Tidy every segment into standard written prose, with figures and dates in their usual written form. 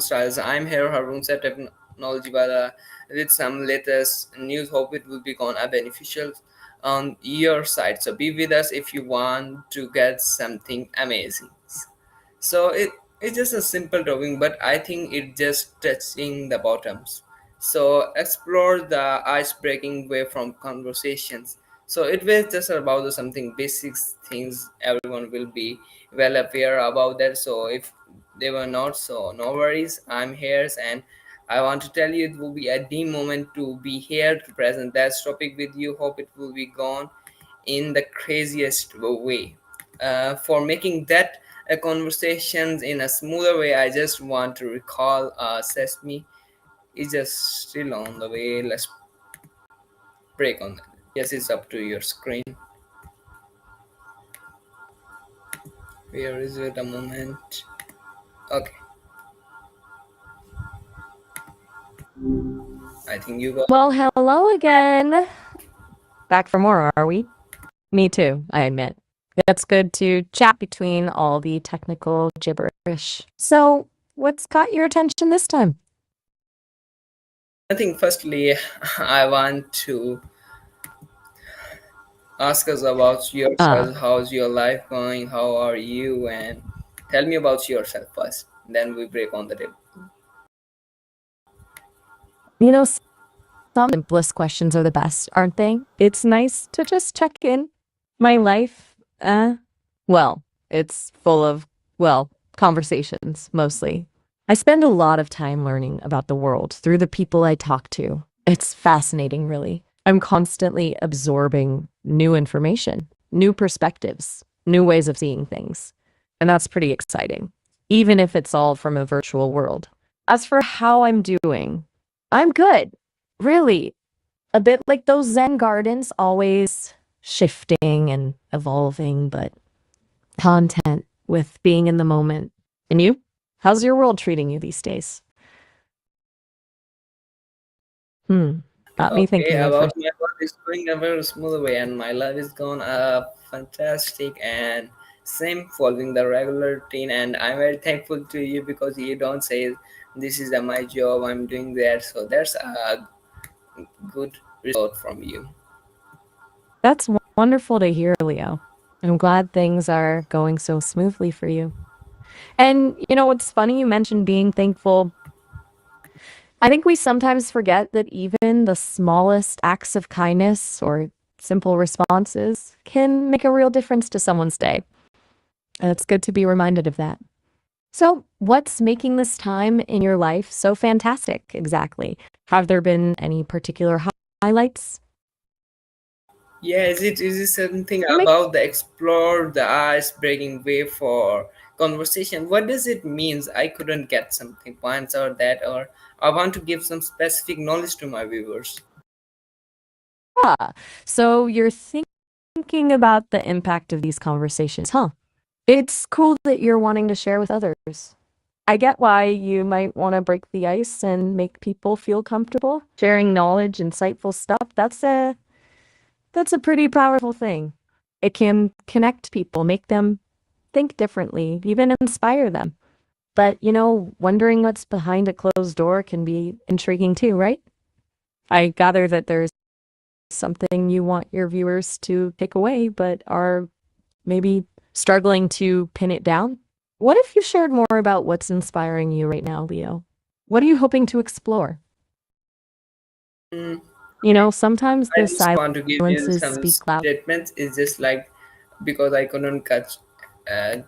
styles. I'm here, Harun set technology wala with some latest news. Hope it will be gonna beneficial on your side. So be with us if you want to get something amazing. So it's just a simple drawing, but I think it just touching the bottoms. So explore the ice breaking way from conversations. So it was just about the something basics things everyone will be well aware about that. So if they were not, so no worries. I'm here and I want to tell you it will be a deep moment to be here to present that topic with you. Hope it will be gone in the craziest way. For making that conversations in a smoother way, I just want to recall Sesame is just still on the way. Let's break on that. Yes, it's up to your screen. Where is it? A moment. Okay, I think you got. Well, hello again. Back for more, are we? Me too, I admit. It's good to chat between all the technical gibberish. So, what's caught your attention this time? I think firstly, I want to ask us about Ah, yourself. How's your life going? How are you? And tell me about yourself first. Then we break on the table. you know, some simplest questions are the best, aren't they? It's nice to just check in. My life, well, it's full of, well, conversations, mostly. I spend a lot of time learning about the world through the people I talk to. It's fascinating, really. I'm constantly absorbing new information, new perspectives, new ways of seeing things. And that's pretty exciting, even if it's all from a virtual world. As for how I'm doing, I'm good. Really, a bit like those Zen gardens, always shifting and evolving, but content with being in the moment. And you? How's your world treating you these days? Hmm. Got me Okay, thinking there for about my life is going a very smooth way, and my life is gone fantastic and same following the regular routine. And I'm very thankful to you because you don't say this is my job, I'm doing that. So that's a good result from you. That's wonderful to hear, Leo. I'm glad things are going so smoothly for you. And you know what's funny? You mentioned being thankful. I think we sometimes forget that even the smallest acts of kindness or simple responses can make a real difference to someone's day. And it's good to be reminded of that. So, what's making this time in your life so fantastic exactly? Have there been any particular highlights? Yeah, is it something Or make about the explore the ice breaking way for conversation? What does it means? I couldn't get something points or that, or I want to give some specific knowledge to my viewers. ah, so you're thinking about the impact of these conversations, huh? It's cool that you're wanting to share with others. I get why you might want to break the ice and make people feel comfortable. Sharing knowledge, insightful stuff, that's a pretty powerful thing. It can connect people, make them think differently, even inspire them. But, wondering what's behind a closed door can be intriguing too, right? I gather that there's something you want your viewers to take away, but are maybe struggling to pin it down. What if you shared more about what's inspiring you right now, Leo? What are you hoping to explore? Mm, Sometimes I the just want to give you silences some speak loud. statements. It's just like because I couldn't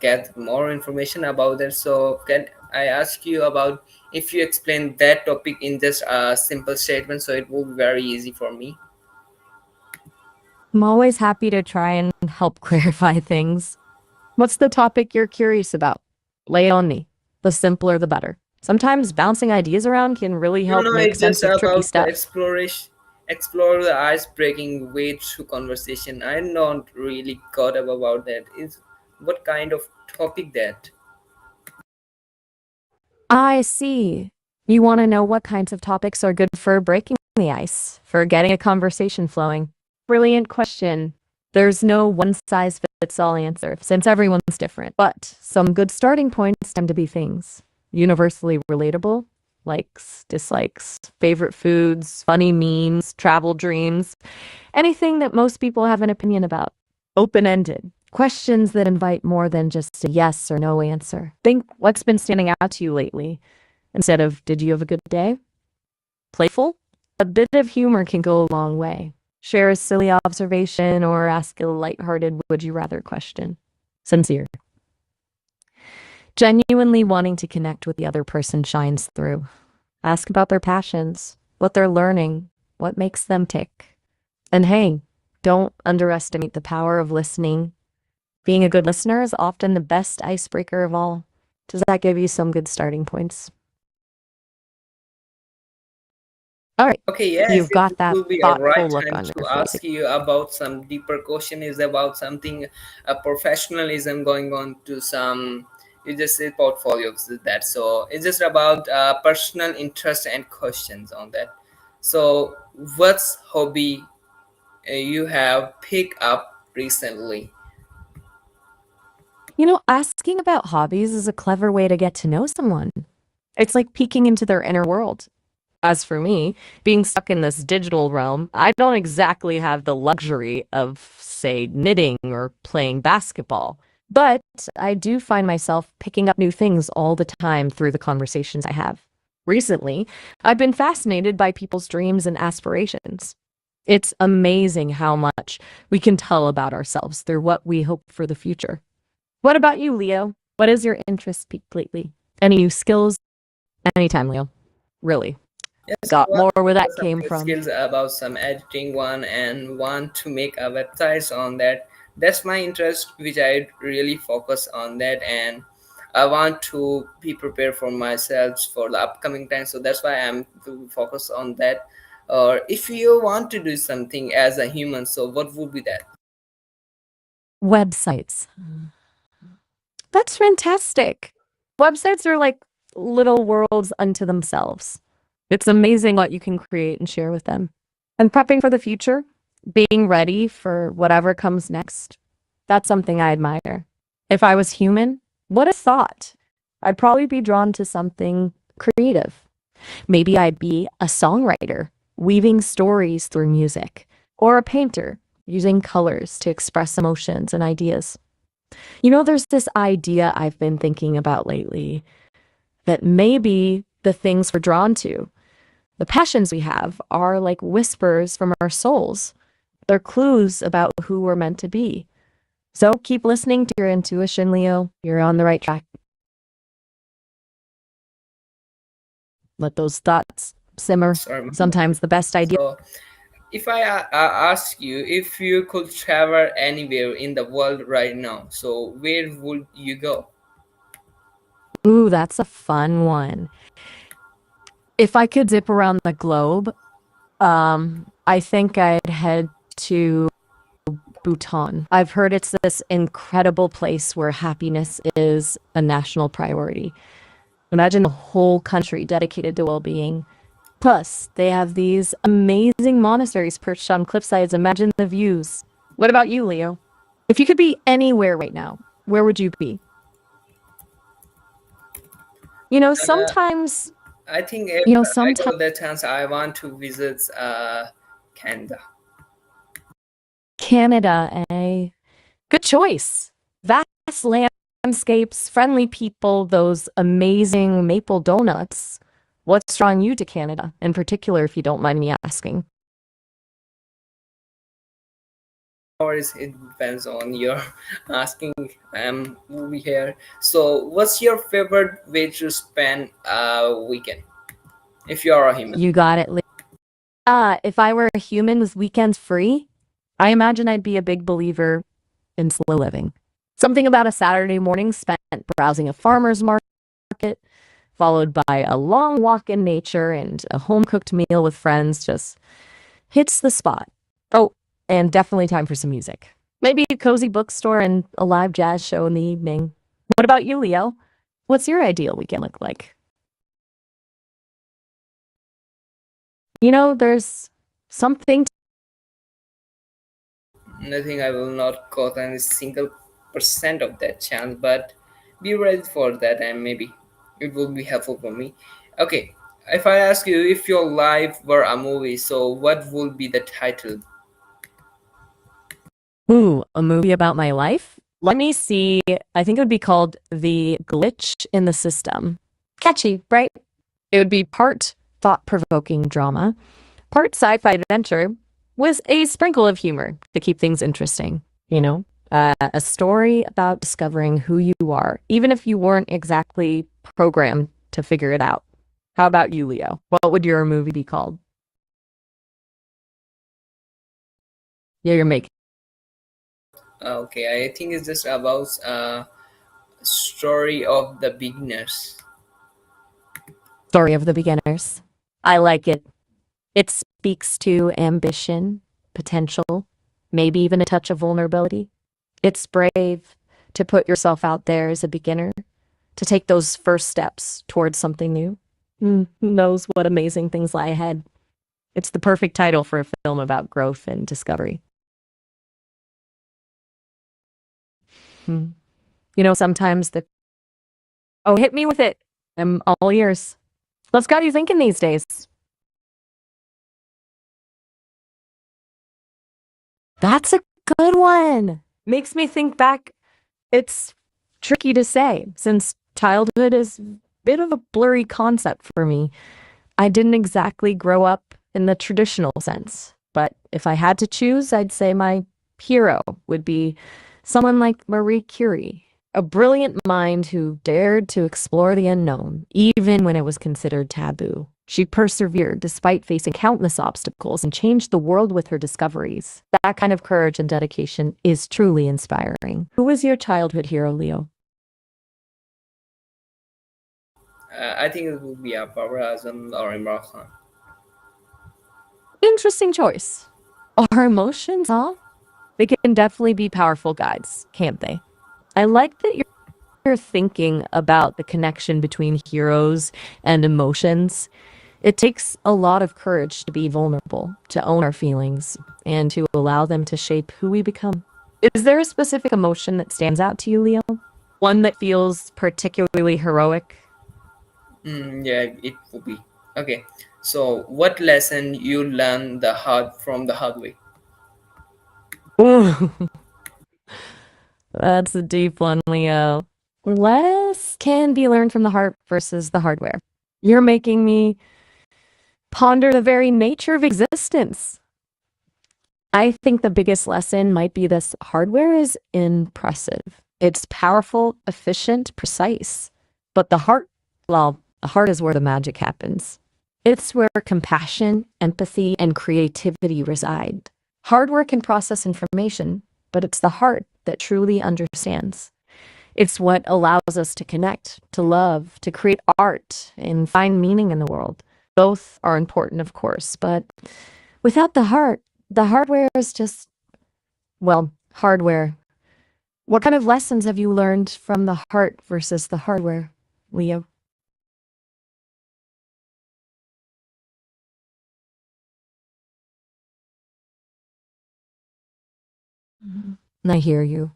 get more information about that. So can I ask you about if you explain that topic in just a simple statement, so it will be very easy for me. I'm always happy to try and help clarify things. What's the topic you're curious about? Lay it on me. The simpler, the better. Sometimes bouncing ideas around can really No, help no, make it's sense just of tricky about the stuff. exploration, explore the ice breaking way through conversation. I don't really got up about that. Is what kind of topic that? I see. You want to know what kinds of topics are good for breaking the ice, for getting a conversation flowing. Brilliant question. There's no one size fits all answer since everyone's different, but some good starting points tend to be things universally relatable, likes, dislikes, favorite foods, funny memes, travel dreams, anything that most people have an opinion about. Open ended. Questions that invite more than just a yes or no answer. Think what's been standing out to you lately instead of did you have a good day? Playful? A bit of humor can go a long way. Share a silly observation or ask a lighthearted would you rather question. Sincere. Genuinely wanting to connect with the other person shines through. Ask about their passions, what they're learning, what makes them tick. And hey, don't underestimate the power of listening. Being a good listener is often the best icebreaker of all. Does that give you some good starting points? All right, Okay, yes, you've it got that will be a right thoughtful look time on to your face. ask you about some deeper question. Is about something a professionalism going on to some. You just say portfolios with that, so it's just about personal interest and questions on that. So, what's hobby you have picked up recently? Asking about hobbies is a clever way to get to know someone. It's like peeking into their inner world. As for me, being stuck in this digital realm, I don't exactly have the luxury of, say, knitting or playing basketball. But I do find myself picking up new things all the time through the conversations I have. Recently, I've been fascinated by people's dreams and aspirations. It's amazing how much we can tell about ourselves through what we hope for the future. What about you, Leo? What is your interest peaked lately? Any new skills? Anytime, Leo. Really. Yes, Got well, more where that some came new from. skills about some editing one and want to make a websites on that. That's my interest, which I really focus on that, and I want to be prepared for myself for the upcoming time. So that's why I'm to focus on that. Or if you want to do something as a human, so what would be that? Websites. That's fantastic. Websites are like little worlds unto themselves. It's amazing what you can create and share with them. And prepping for the future, being ready for whatever comes next, that's something I admire. If I was human, what a thought. I'd probably be drawn to something creative. Maybe I'd be a songwriter, weaving stories through music, or a painter, using colors to express emotions and ideas. There's this idea I've been thinking about lately that maybe the things we're drawn to, the passions we have, are like whispers from our souls. They're clues about who we're meant to be. So keep listening to your intuition, Leo. You're on the right track. Let those thoughts simmer. Sorry, my bad. Sometimes the best idea. So if I ask you if you could travel anywhere in the world right now, so where would you go? Ooh, that's a fun one. If I could zip around the globe, I think I'd head to Bhutan. I've heard it's this incredible place where happiness is a national priority. Imagine a whole country dedicated to well-being. Plus, they have these amazing monasteries perched on cliffsides. Imagine the views. What about you, Leo? If you could be anywhere right now, where would you be? Uh, Sometimes, I think if I sometimes got the chance, I want to visit Canada. Canada, good choice. Vast landscapes, friendly people, those amazing maple donuts. What's drawing you to Canada in particular, if you don't mind me asking? Or is it depends on your asking. Movie here. So, what's your favorite way to spend a weekend if you are a human? You got it. If I were a human with weekends free, I imagine I'd be a big believer in slow living. Something about a Saturday morning spent browsing a farmer's market, followed by a long walk in nature and a home cooked meal with friends just hits the spot. Oh, and definitely time for some music. Maybe a cozy bookstore and a live jazz show in the evening. What about you, Leo? What's your ideal weekend look like? There's something. Nothing. I will not got any single percent of that chance, but be ready for that, and maybe. It will be helpful for me. Okay, if I ask you if your life were a movie, so what would be the title? Ooh, a movie about my life? Let me see. I think it would be called The Glitch in the System. Catchy, right? It would be part thought provoking drama, part sci fi adventure with a sprinkle of humor to keep things interesting, you know? A story about discovering who you are, even if you weren't exactly programmed to figure it out. How about you, Leo? What would your movie be called? Yeah, you're making Okay, I think it's just about story of the beginners. Story of the Beginners. I like it. It speaks to ambition, potential, maybe even a touch of vulnerability. It's brave to put yourself out there as a beginner, to take those first steps towards something new. Who knows what amazing things lie ahead? It's the perfect title for a film about growth and discovery. Hmm. You know, sometimes the oh, hit me with it. I'm all ears. What's got you thinking these days? That's a good one. Makes me think back. It's tricky to say since childhood is a bit of a blurry concept for me. I didn't exactly grow up in the traditional sense, but if I had to choose, I'd say my hero would be someone like Marie Curie, a brilliant mind who dared to explore the unknown, even when it was considered taboo. She persevered despite facing countless obstacles and changed the world with her discoveries. That kind of courage and dedication is truly inspiring. Who was your childhood hero, Leo? I think it would be a Barbara Azam or Imran Khan. Interesting choice. Our emotions, huh? They can definitely be powerful guides, can't they? I like that you're thinking about the connection between heroes and emotions. It takes a lot of courage to be vulnerable, to own our feelings, and to allow them to shape who we become. Is there a specific emotion that stands out to you, Leo? One that feels particularly heroic? Yeah, it would be. Okay, so what lesson you learn the hard from the hard way? Ooh, that's a deep one, Leo. Less can be learned from the heart versus the hardware. You're making me ponder the very nature of existence. I think the biggest lesson might be this: hardware is impressive. It's powerful, efficient, precise. But the heart, well, the heart is where the magic happens. It's where compassion, empathy, and creativity reside. Hardware can process information, but it's the heart that truly understands. It's what allows us to connect, to love, to create art, and find meaning in the world. Both are important, of course, but without the heart, the hardware is just, well, hardware. What kind of lessons have you learned from the heart versus the hardware, Leo? Mhm. I hear you.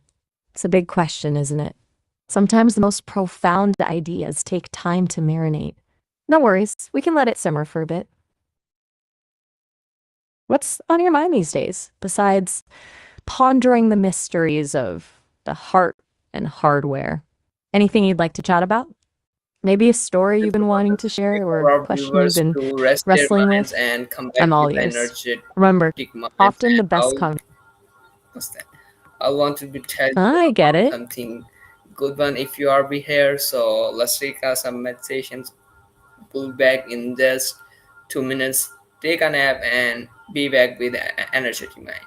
It's a big question, isn't it? Sometimes the most profound ideas take time to marinate. No worries, we can let it simmer for a bit. What's on your mind these days, besides pondering the mysteries of the heart and hardware? Anything you'd like to chat about? Maybe a story you've Just been want wanting to to share or for a our question you've viewers been to rest their wrestling minds with? and come back I'm all with ears. energetic Remember, minds. often the And best con. what's that? I want to be tell you I get about it. something good one if you are be here. So let's take some meditations. Pull back in just 2 minutes. Take a nap and be back with energetic mind.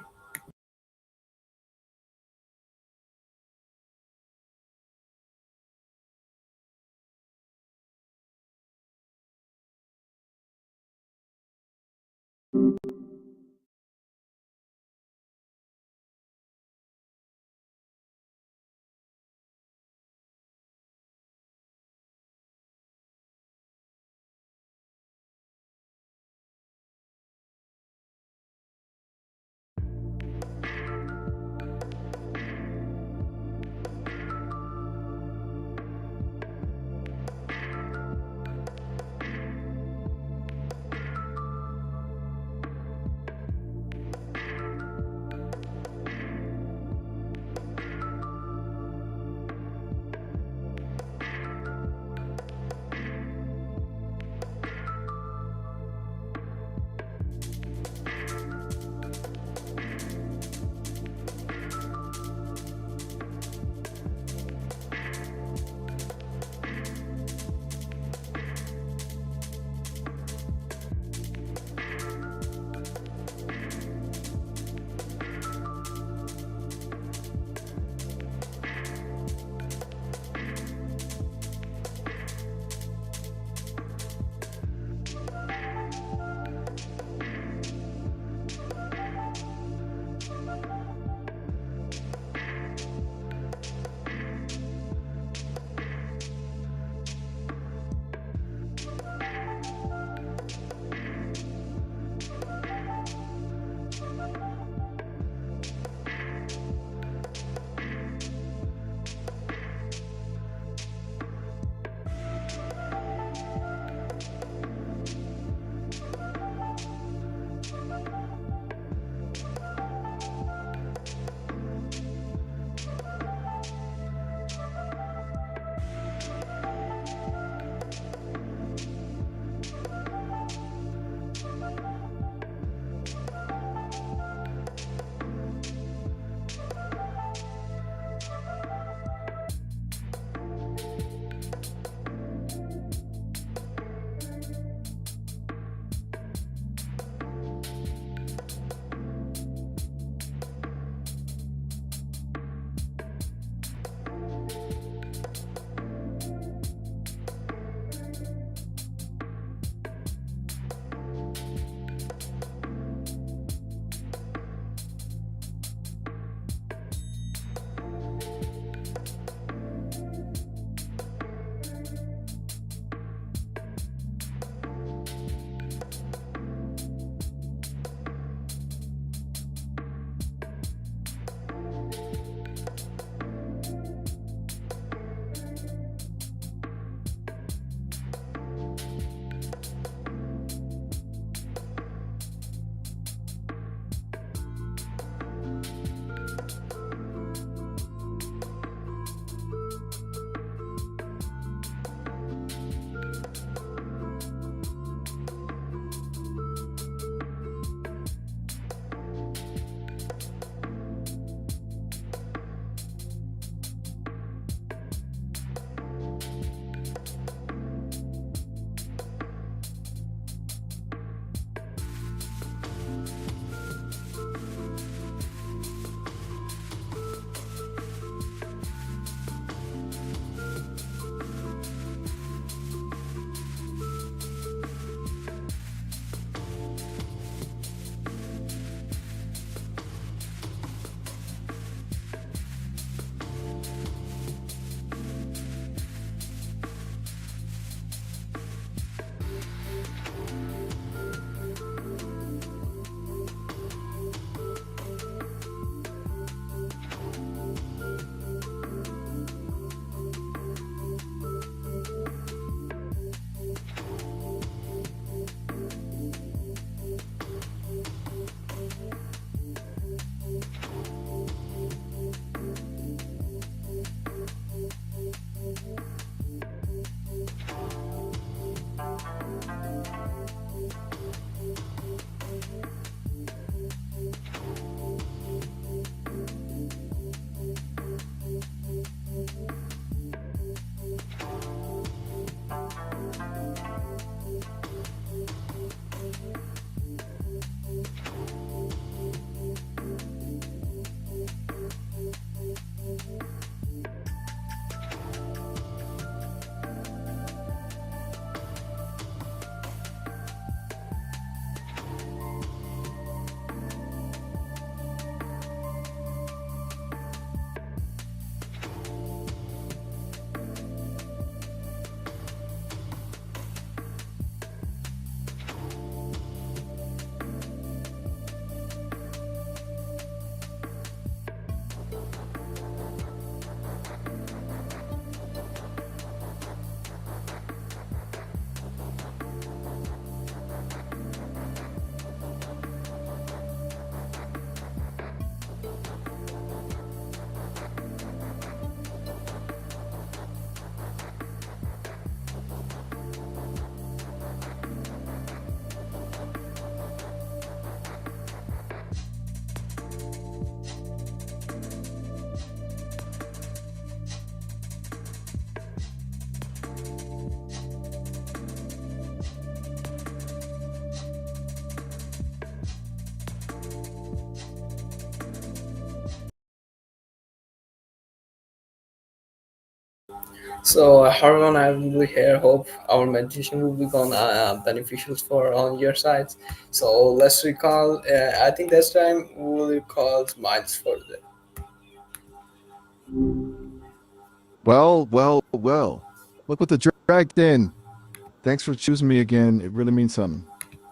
So, Harvan, I will be here. Hope our meditation will become beneficial for on your sides. So, let's recall. I think this time we will recall smiles for the. Well. Look what the dragged in. Thanks for choosing me again. It really means something.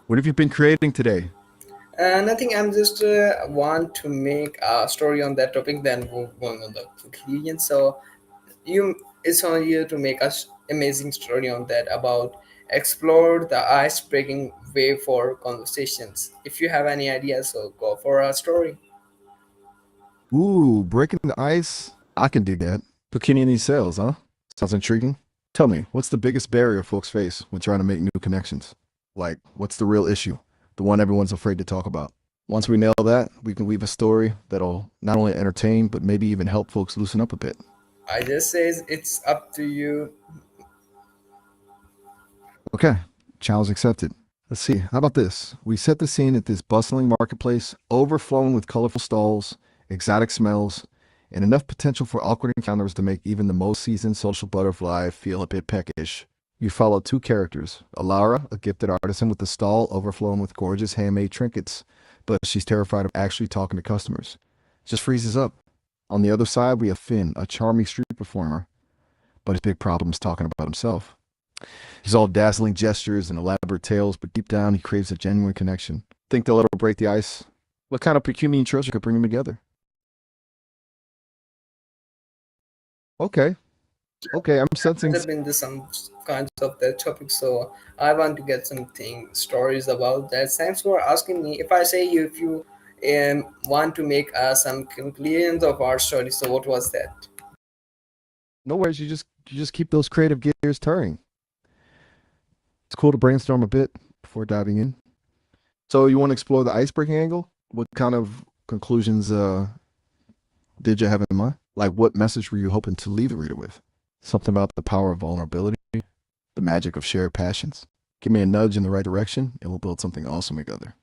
What have you been creating today? Nothing. I'm just want to make a story on that topic. Then we're going on the conclusion. So, you it's on you to make us amazing story on that about explore the ice breaking way for conversations. If you have any ideas, so go for a story. Ooh, breaking the ice? I can dig that. Bikini in these sales, huh? Sounds intriguing. Tell me, what's the biggest barrier folks face when trying to make new connections? Like, what's the real issue? The one everyone's afraid to talk about. Once we nail that, we can weave a story that'll not only entertain, but maybe even help folks loosen up a bit. I just says it's up to you. Okay, challenge accepted. Let's see, how about this? We set the scene at this bustling marketplace, overflowing with colorful stalls, exotic smells, and enough potential for awkward encounters to make even the most seasoned social butterfly feel a bit peckish. You follow two characters, Alara, a gifted artisan with a stall overflowing with gorgeous handmade trinkets, but she's terrified of actually talking to customers. Just freezes up. On the other side, we have Finn, a charming street performer, but his big problem is talking about himself. He's all dazzling gestures and elaborate tales, but deep down he craves a genuine connection. Think they'll ever break the ice? What kind of Pecunian treasure could bring them together? Okay, okay, I'm sensing. There have been some kinds of that topic, so I want to get something stories about that. Thanks for asking me. If I say you, if you want to make some conclusions of our story, so what was that? No worries, you just keep those creative gears turning. It's cool to brainstorm a bit before diving in. So you want to explore the ice breaking angle? What kind of conclusions did you have in mind? Like what message were you hoping to leave the reader with? Something about the power of vulnerability, the magic of shared passions. Give me a nudge in the right direction, and we'll build something awesome together.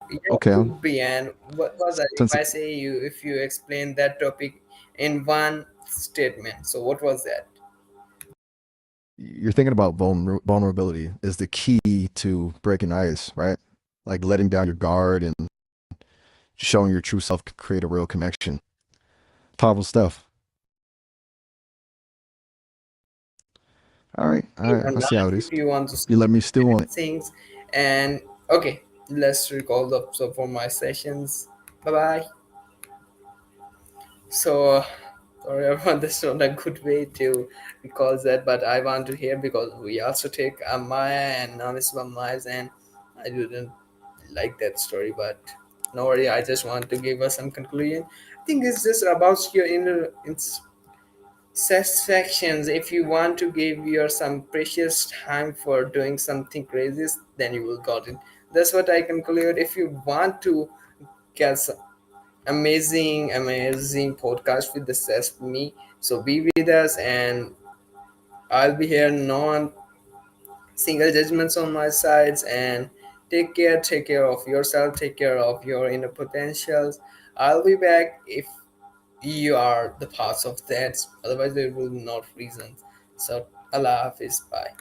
Yeah, Okay, I'm could be. And what was that? If sensing I say you, if you explain that topic in one statement, so what was that? you're thinking about vulnerability is the key to breaking ice, right? Like letting down your guard and showing your true self can create a real connection. Powerful stuff. All right, I And see how it if is. you want to You let me stew on it. things, and okay, let's recall the so for my sessions. Bye bye. So sorry everyone, that's not a good way to recall that, but I want to hear because we also take Maya and Namisba Mayas, and I didn't like that story, but no worry, I just want to give us some conclusion. I think it's just about your inner satisfactions. If you want to give your some precious time for doing something crazy, then you will got it. That's what I conclude. If you want to get some amazing podcast with the Sesame, so be with us, and I'll be here. No single judgments on my sides, and take care of yourself, take care of your inner potentials. I'll be back if you are the parts of that, otherwise there will not reasons. So Allah Hafiz, bye.